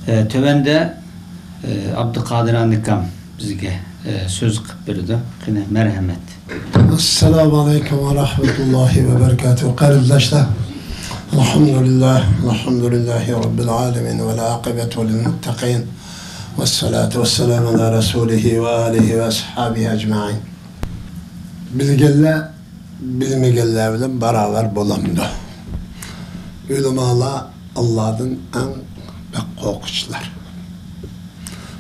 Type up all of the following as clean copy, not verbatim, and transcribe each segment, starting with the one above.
Tövende Abdülkadir Andikam bizge söz kıp berdi. Qine merhamet. Assalamu alaikum ve rahmetullahi ve berekatuhu. Kardeşler, elhamdülillahi rabbil alemin ve la akibetu lil muttaqin. Ve salatu ve selamu ala rasulihi ve alihi ve ashabihi ecma'in. Bilgeler, bilmegeller bilen beraber bolamdı. Ulemalar Allah'ın en pek korkunçlar.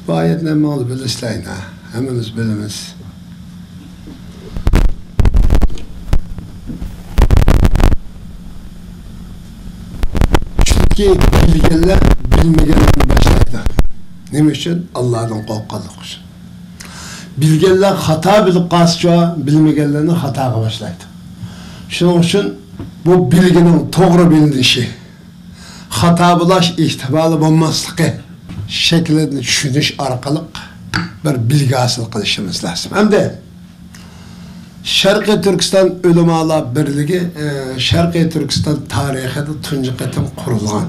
Bu ayet ne malı bilirseyin ha. Hemimiz bilimiz. Çünkü bilgeler bilmegenlerini başlaydı. Ne için? Allah'tan korkanlık için. Bilgeler hata bilip kalsınca bilmegenlerini hata başlaydı. Şunun için bu bilginin doğru bilinişi, hata bulaş ihtimalı bulmaslığı şeklini düşünüş arkalık bir bilgi hasıl kılışımız lazım. Hem de Şarkı Türkistan Ulemalar Birliği, Şarkı Türkistan tarihinde tuncu qetim kurulgan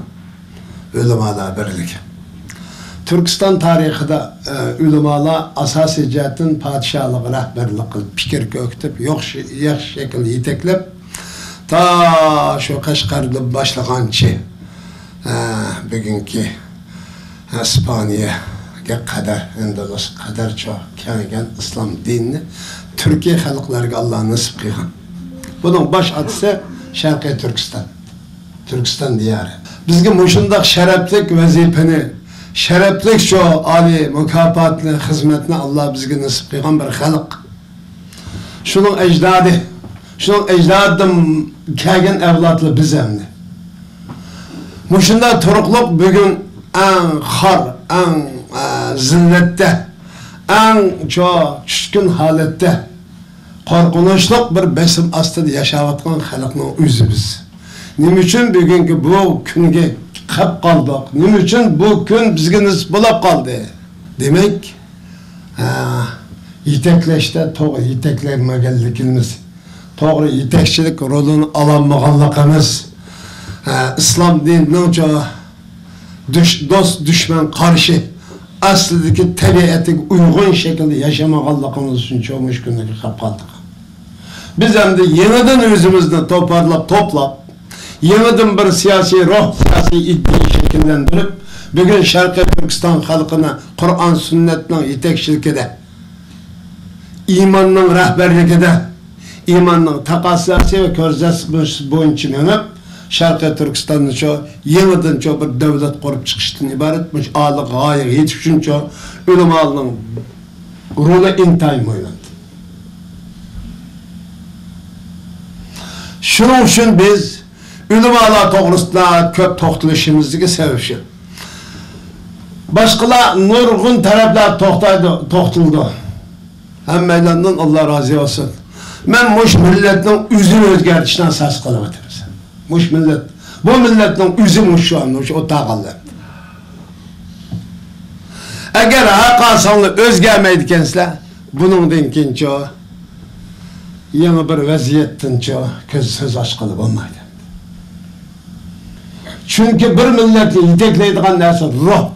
Ulemalar Birliği. Türkistan tarihinde ulemalar asasi cihetin padişahlığı rehberlik kılıp, fikir köktüp, yok şekilde yeteklep, ta şu Kaşgar'da başlagançı bugünkü İspanya'ya kadar, Endülüs kadar çok kelgen İslam dinini Türkiye halklarına Allah nasip kılgan. Bunun baş adısı Şarkı Türkistan. Türkistan diyarı. Bizge muşundak şereflik vazifeni, şereflik şu ali mükafatlı hizmetini Allah bizge nasip kılgan bir halk. Şunun ecdadım kelgen evlatlı biz emni. Muşunda turukluk bugün en har, en zillette, en çok çüşkün halette, korkunçluk bir besim astında yaşavatkan halkının özü biz. Nim için bugünkü bu günge kap kaldık? Nim için bu gün bizge nisip bulap kaldı? Demek, yetekleşte doğru yeteklenmegenlikimiz, doğru yetekçilik rolünü alanmağanlıkımız, İslam dininin çok dost düşman karşı aslındaki tabiatı uygun şekilde yaşamağanlıkımız için çok müşkünlük kapaldık. Biz hem de yeniden özümüzde toplap, yeniden bir siyasi ruh, siyasi iddiayı şekillendirip, bugün Şarkı Türkistan halkına Kur'an sünnetinin yetekçilikide, imanın rehberlikide, imanın takasiyası ve körzesi boyunca menip, Şarkı Türkistan'ın yeniden bir devlet kurup çıkıştan ibaretmiş, ağırlık gayet yetişince ulemaların rolü intayım oylandı. Şunun için biz ulemalar doğrusunda köp toxtuluşumuzdaki sebepşi. Başkalar nurgun taraflar toxtuldu. Hem meylandan Allah razı olsun. Ben muş milletin üzünü özgertişten sas kılıvatırım. Muş millet, bu milletin üzü muş şu an, o tağalı. Eğer hakasanlı özgelmeydi kendisiyle, bunun dinkince o, yeni bir vaziyettince o, söz aşkılı olmaydı. Çünkü bir milleti yetekleydiğin neyse ruh,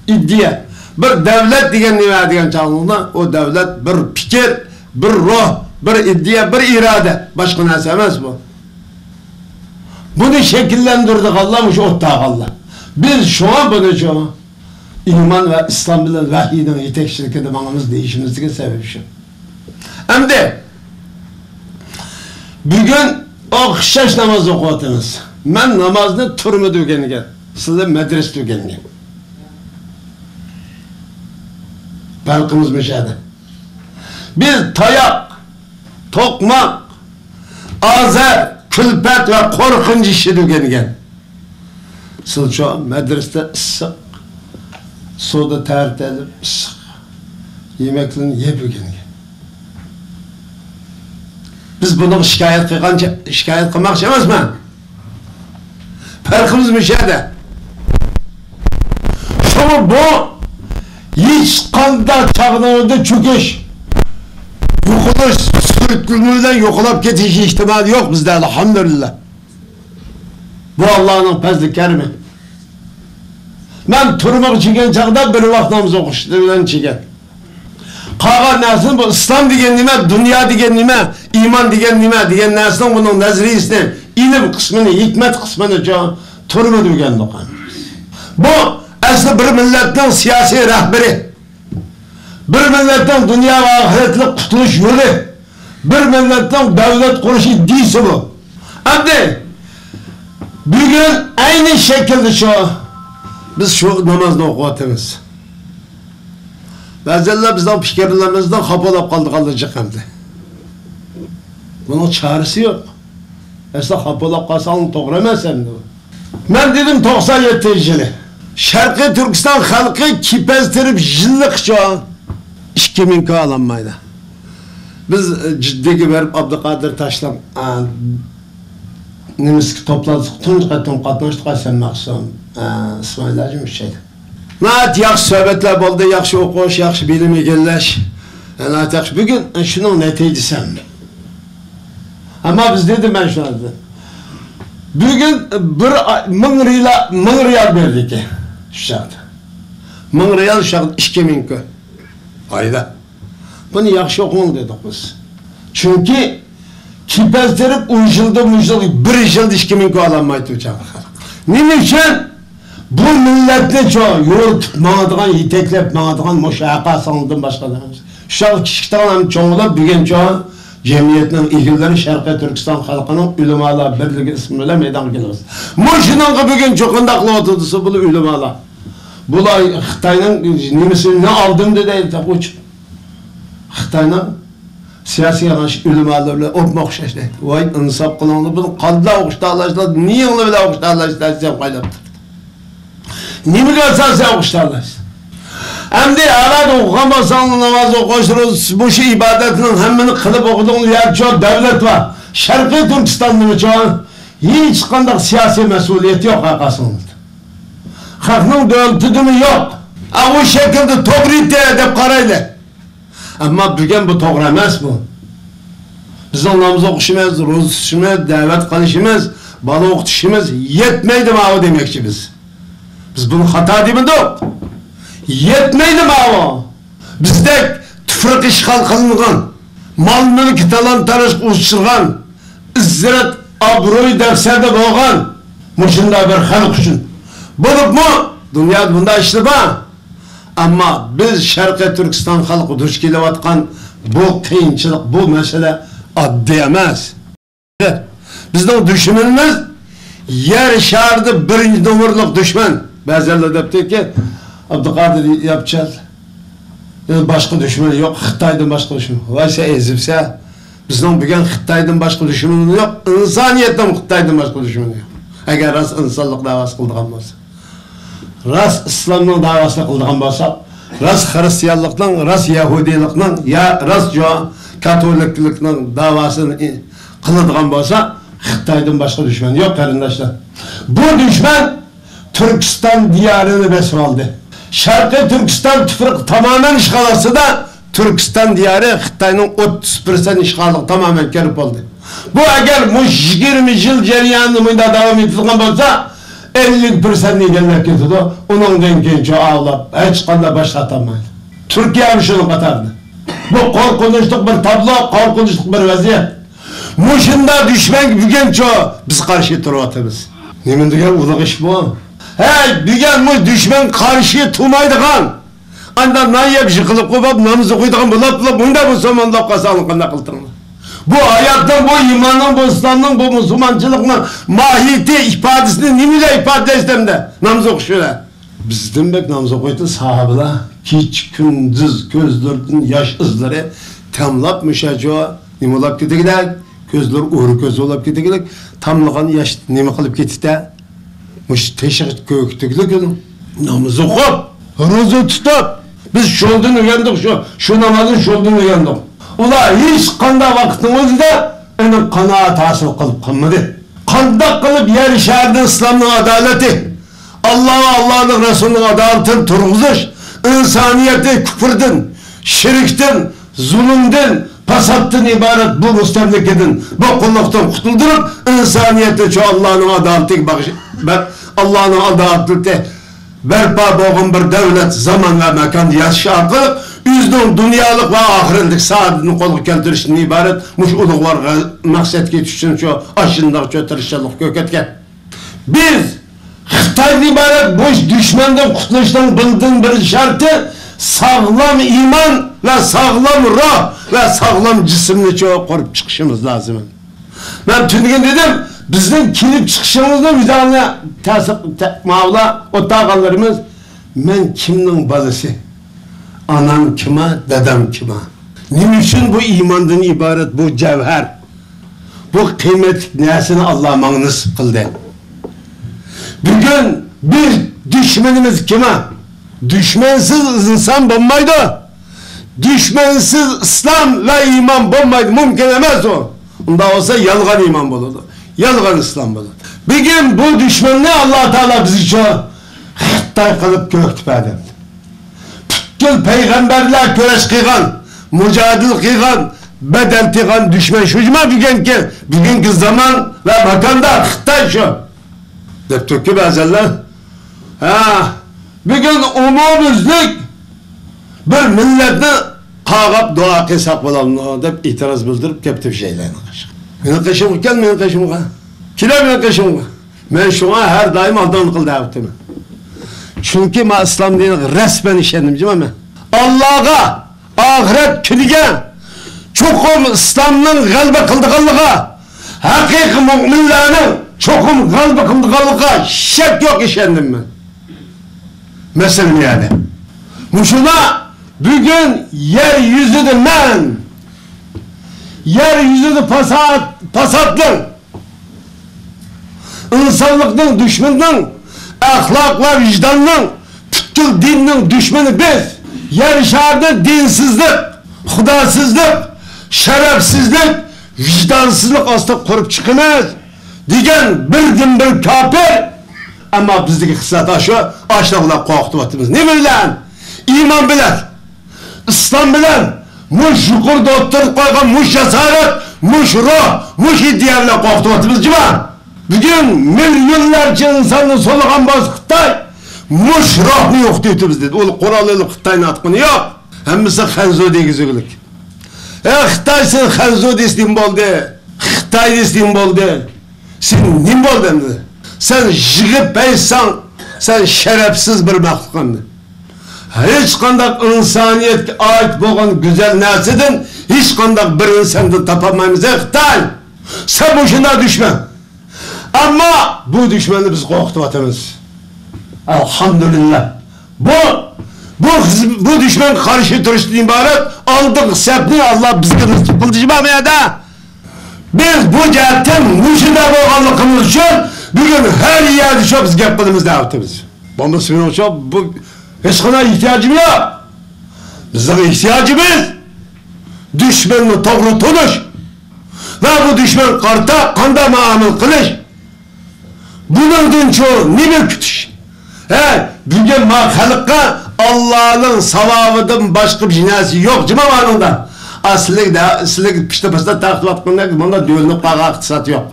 iddia, bir devlet diyen neye diyen çağında, o devlet bir fikir, bir ruh, bir iddia, bir irade, başka neyse emez bu. Bunu şekillendirdik Allah'mış ottağ Allah. Biz şu an bunu iman ve İslam bilen vahiyden yetekçilik edememiz değişimizdeki sebebi şu. Hem de bugün okşaş namaz okuyatınız. Ben namazını turmu düğenigen, size medres düğenigen. Balkımız müşahede. Biz tayak, tokmak, azer, külpet ve korkunç işi düğenigen. Sılça medreste ısık, suda tertelip ısık, yemeklerini yep düğenigen. Biz bunu şikayet kılmak istemez mi? Farkımız müşahede. Şunu bu hiç kanda çağınağında çöküş, yokuluş, sürtülmeden yokulap geçiş ihtimali yok bizde elhamdülillah. Bu Allah'ın fazl-ı kerimi. Ben turmak çeken çağda bir vakt namaz okuşturulan çeken. Kağa nersin bu İslam degen nime, dünya degen nime, iman degen nime degen nersin bunun nezriyesini, ilim kısmını, hikmet kısmını turma degen dokan. Bu aslı bir milletin siyasi rehberi, bir milletin dünya ve ahiretlik kurtuluş yolu, bir milletin devlet kuruşu iddiası bu. Abdi, bugün aynı şekilde biz şu namazda okuyatımız. Bazenler bizden fikirlerimizden kapalap kaldık hem de. Bunun çaresi yok. Esna kapalap kalsan doğru emezsem de. Ben dedim 97 yılı. Şarkı Türkistan halkı kipezdirip jillik şu an 2000 alanmaydı. Biz ciddi verip Abdülkadir Taşlan Nimiski topladık, tunç katım katmıştık sen maksum İsmail Hacım şeydi. Naat yaxşı söhbetler oldu, yaxşı okuş, yaxşı bilim egellaş. Naat yaxşı. Bugün şunun neticesi. Ama biz dedim ben şuna dedim. Bugün bir 1000 riyal verdik ki şu şartı. 1000 riyal şu şartı 2000 kö. Ayda. Bunu yaxşı okuyun dedik biz. Çünkü kipezdirip uyuşuldu bir yılda 2000 kö alamaydı uçağı. Nime için? Bu milletle yoğurt mağdığan, yiteklep mağdığan muşaqa sanıldığın başka dememiz. Şu kişikten çoğulup bugün cemiyetinin ilgileri Şarkı Türkistan halkının Ülümalar Birliği ismiyle meydan geliriz. Muşunun bugün çokundaklı oturdusu bunu Ülümalar. Bunlar Xitay'ın nimisini ne aldım dedi uç. Xitay'ın siyasi yanaş Ülümalarla opmak şeşti. Vay insaf kılınlı bunu kaldılar okuştarlaştılar. Niye onu bile okuştarlaştılar size paylaştı. Nimi görsen sen okuştarlarsın. Hem de arada okumasan namaz okuşturuz. Bu şey ibadetinin hemini kılıp okuduğun yer çok devlet var. Şarkı Türkistan'ın çoğun hiç kandak siyasi mesuliyeti yok arkasında. Halkın devletimi yok. O şekilde doğru edip karayla. Ama bugün bu doğru emez bu. Biz namaz okuşumuz, roz tutuşumuz, davet kılışımız, bana okutuşumuz yetmeydi mi o demekçi biz. Biz bunu hata değil mi yok? Yetmeydi mi o? Bizde tüfrek işgal kılıngan, mal mülk talan-tarış uçurgan, izziret, abroy defserde boğan, muşunda bir halk için. Bulup mu? Dünya bunda işliba. Ama biz Şarkı Türkistan halkı duş kelevatkan bu kıyınçılık, bu mesele addi emez. Bizden düşmanımız yer şardı birinci numaralık düşman. Bazıları da diyor ki Abdülkadir yapacağız. Başka düşmanı yok. Xitay'dan başka düşmanı. Vaysa ezipse bizden bugün Xitay'dan başka düşmanı yok. İnsaniyetten Xitay'dan başka düşmanı yok. Eğer rast insanlık davası kıldığın olsa. Rast İslam'ın davasını kıldığın olsa. Rast Hristiyanlıktan, rast Yahudilikten, ya rast Katoliklikten davasını kıldığın olsa Xitay'dan başka düşmanı yok kardeşler. Bu düşman Türkistan diyarını besir aldı. Şarkı Türkistan tüfrük tamamen işgalası da Türkistan diyarı Xitay'nın 30% işgalı tamamen kerip oldu. Bu eğer 20 yıl cereyanında devam edildiğinde olsa 50% gelmek getirdi. Onun denkenci ağlap hiç kanda başlatamaydı. Türkiye şunu katardı. Bu korkunçluk bir tablo, korkunçluk bir vaziyet. Muşunda düşman bugün biz karşı duruyoruz. Nemin diyen uluk iş bu. Hey, bugün düşman karşı tumaydıgan. Anda nayep yıkılıp koyup namazı koyduğun bulap bunda bu zamanla kasalın kanda kıltırın. Bu hayattan, bu imanın, bu İslam'ın, bu Müslümancılıkın mahiyeti, ifadesini nimile ifade istemde. Namaz okuşuyor. Biz demek namaz okuydu sahabeler. Hiç gündüz gözlerinin yaş izleri tamlap müşacığa nime olap gidiyorlar. Gözler uğru göz olap gidiyorlar. Tamlagan yaş nime kılıp gitti. Muş teşhis köktüklük namaz okup, roza tutup. Biz şoldan uyandık şu namazın şoldan uyandık. Ular hiç kanda vaktimizde onun kanaat hasıl kılıp kalmadı. Kanda kılıp yer şehirde İslam'ın adaleti, Allah'ın Resulü'nün adaletini turguzuş, insaniyeti küfürden, şirkten, zulümden, pasattın ibaret bu müstemlekedin, bu kulluktan kurtuldurup insaniyeti şu Allah'ın adaletini bakış, Allah'ın adaletini berpa bo'lgan bir davlat zaman va makon yashash orqali o'zining dunyolik va oxiratlik saodatini qo'lga keltirishdan iborat mush ulug'vor maqsadga yetish uchun shu ashundoq tirishchilik ko'katgan. Biz Xitoydan iborat bu dushmandan qutulishning bir sharti sağlam iman ve sağlam ruh ve sağlam cisimni qurib chiqishimiz lozim. Ben tüngen dedim, bizden kilip çıkışımızda vicdanına mavla otağalarımız, men kimnin balısı? Anam kime, dedem kime? Ne için bu imandan ibaret bu cevher? Bu kıymetli nesini Allah mağnus kıldı. Bugün bir düşmanımız kime? Düşmansız insan bulmaydı. Düşmansız İslam ve iman bulmaydı. Mümkün emez o. Onda olsa yalgan iman bulurdu. Yalgan İslam bulurdu. Bir gün bu düşmanını Allah Teala bizi çok Xitay kılıp göktüpedi. Bütün peygamberler köreş kıygan, mücadil kıygan, bedel kıygan düşman şucuma bugünkü zaman ve makanda Xitay şu. Dep tökü bezeller. Bugün umumuzluk bir milletni qağab dua qilsak bo'ladimi deb itiroz bildirib ketdi şeylarni. Meni qishim kel, meni qishimga. Kela meni qishimga. Men shunga har doim oldin qildim. Chunki men islom diniga rasman ishondim, men. Allohga, oxirat kuniga cho'qim islomning g'alaba qildiganligiga, haqiqiy mu'minlarning cho'qim g'alaba qildiganligiga shak yo'q ishondim men. Mesela yani. Muşuna bugün yeryüzüde men, yeryüzüde pasatlık, insanlıkның düşmanının, ahlak ve vicdanının, bütün dinin düşmanı biz. Yer şarda dinsizlik, hudasızlık, şerefsizlik, vicdansızlık aslında kurup çıkınız. Digen bir kafir. Ama bizdeki kısata şu, açlıkla korktuvatımız. Ne bilen? İman bilen, İslam bilen, muş yukarıda oturup koygan muş cesaret, muş ruh, muş iddiayla korktuvatımız civan. Bugün milyonlarca insanın soluğan bazı Xitay, muş ruhni yok diyordu bizde. O Kur'an'lı Xitay'ın atkını yok. Hemisi Xenzo degiziglik. Xitay sen Xenzo destin boldu, Xitay destin boldu. Sen nim boldu emdi? Sen jigip beysan, sen şerefsiz bir mahlukandın. Hiç kandak insaniyetke ait boğan güzel nersedin, hiç kandak bir insandan tapamayımız Xitay. Sen boşuna düşman. Ama bu düşmanı biz korktuvatımız. Elhamdülillah. Bu düşman karşı turuştan ibaret aldık sepni Allah bizge nasip kıldı cimamaya da. Biz bu cihetten müşide boğanlıkımız için bugün her yerde çok biz gap kılımız davetimiz. Bomba suyun çok bu hiç kadar ihtiyacım yok. Bizim ihtiyacımız düşmanını doğru tutuş ve bu düşman karta kanda muamele kılış. Bunun çoğu ne bir kütüş? Bugün halka Allah'ın savabıdan başka bir cinayeti yok cimam anında. Aslında pişte pasta takip atmanlar bunda düğünlük kağa iktisat yok.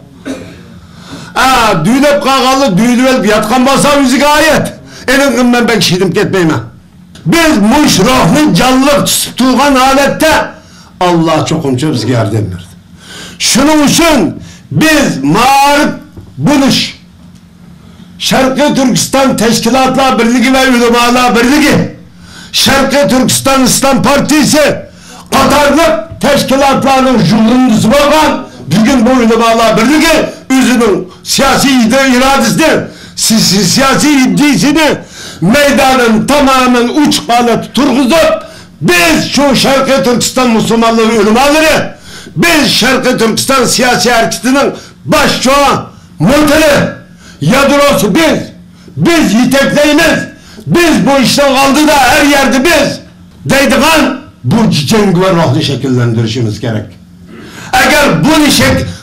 Düğünüp kağalı düğünüp yatkan basa müzik ayet. Elin ben pek şidim ketmeyim. Biz muş ruhni canlılık tutuğan halette Allah çokumca bizge yardım verdi. Şunun için biz mağarip buluş Şarkı Türkistan Teşkilatlar Birliği ve Ulemalar Birliği, Şarkı Türkistan İslam Partisi, Katarlık teşkilatlarının jurundusu olan bugün bu Ulemalar Birliği özünün siyasi iradesini, siyasi iddiasını meydanın tamamen uç halet turguzup biz şu Şarkı Türkistan Müslümanları ulemaları, biz Şarkı Türkistan siyasi hareketinin başçoğu, muhteli, yadrosu biz yetekleyimiz, biz bu işten aldı da her yerde biz deydiğen bu cengi ve ruhlu şekillendirişimiz gerek. Eğer bunu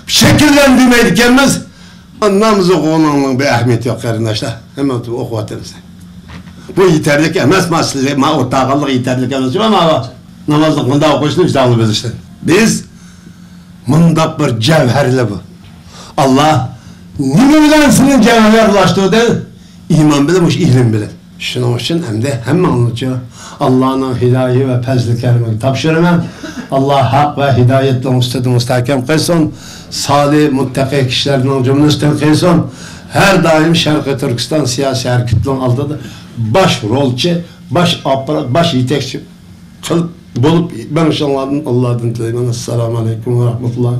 şekillendirmeydikenimiz anlamızı oğlanlığın bir ehemmiyeti yok kardeşler. Hemen okuvatınız. Bu yeterlik emez masli, o tağallık yeterlik emez ama namazlıkında okuşunu vicdanlı biz işte. Biz mındak bir cevherli bu. Allah ne bilen senin cevherlaştırdı? İman bilen, ilim bilen. Şunun için hem de anlatıyor. Allah'ın hidayeti ve fezli kerimini tapşırmam. Allah hak ve hidayetle müstahkem kılsın. Salih, muttaki kişilerden cümlesinden kılsın. Her daim Şarkı Türkistan siyasi hareketlerin aldığı baş rolçi, baş aparat, baş yetekçi bulup ben inşallah Allah'ın dileğiyle. Esselamu Aleyküm ve Rahmetullah.